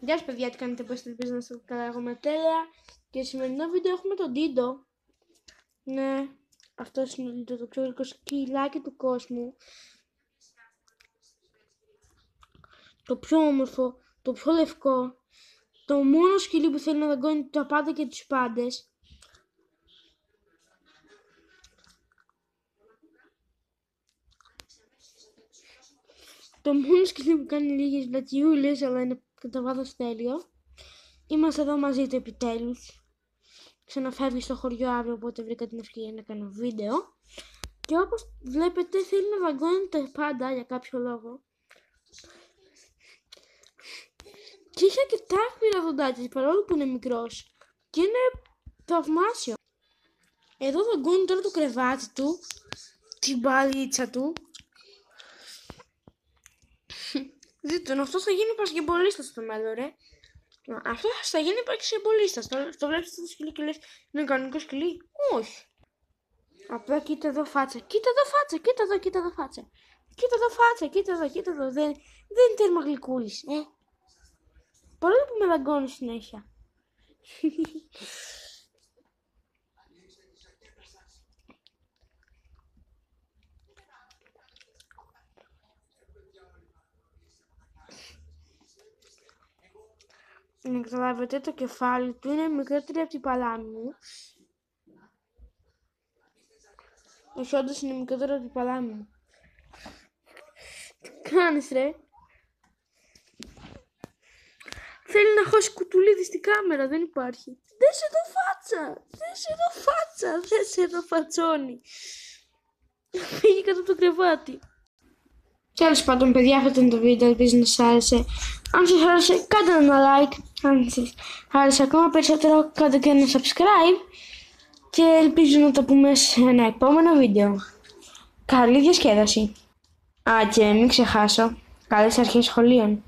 Γεια σας παιδιά, τι κάνετε, πώς ελπίζω να είστε καλά, εγώ είμαι τέλεια. Και στο σημερινό βίντεο έχουμε τον Ντίντο. Ναι, αυτός είναι ο Ντίντο, το πιο γλυκό σκυλάκι του κόσμου. Το πιο όμορφο, το πιο λευκό. Το μόνο σκυλί που θέλει να δαγκώνει τα πάντα και τους πάντες. Το μόνο σκυλί που κάνει λίγες βλατιούλες, αλλά είναι κατά βάθος τέλειο. Είμαστε εδώ μαζί του επιτέλους. Ξαναφεύγει στο χωριό αύριο, οπότε βρήκα την ευκαιρία να κάνω βίντεο. Και όπως βλέπετε θέλει να δαγκώνει τα πάντα για κάποιο λόγο. Και είχε αρκετά άχμηρα δοντάκια παρόλο που είναι μικρός. Και είναι θαυμάσιο. Εδώ δαγκώνει τώρα το κρεβάτι του, την μπαλίτσα του. Δείτε τον, αυτός θα γίνει πασκεμπολίστας στο μέλλον, ρε. Αυτός θα γίνει πασκεμπολίστας. Το βλέπεις το σκυλί και λες, είναι κανονικό σκυλί. Όχι. Απλά κοίτα εδώ φάτσα. Κοίτα εδώ φάτσα. Κοίτα εδώ, κοίτα εδώ φάτσα. Κοίτα εδώ φάτσα. Κοίτα εδώ, κοίτα εδώ. Δεν είναι τέρμα γλυκούλης. Παρόλο που με δαγκώνει συνέχεια. Να καταλάβετε, το κεφάλι του είναι μικρότερο από την παλάμη μου. Όχι, όντως είναι μικρότερο από την παλάμη μου. Τι κάνεις, ρε? Θέλει να χώσει κουτουλίδι στην κάμερα, δεν υπάρχει. Δες εδώ φάτσα, δες εδώ φάτσα, δες εδώ φατσόνι. Πήγε κάτω από το κρεβάτι. Τέλος πάντων, παιδιά, αυτό ήταν το βίντεο, ελπίζω να σας άρεσε. Αν σας άρεσε, κάντε ένα like. Αν σας άρεσε ακόμα περισσότερο, κάντε και ένα subscribe. Και ελπίζω να τα πούμε σε ένα επόμενο βίντεο. Καλή διασκέδαση. Και μην ξεχάσω, καλές αρχές σχολείων.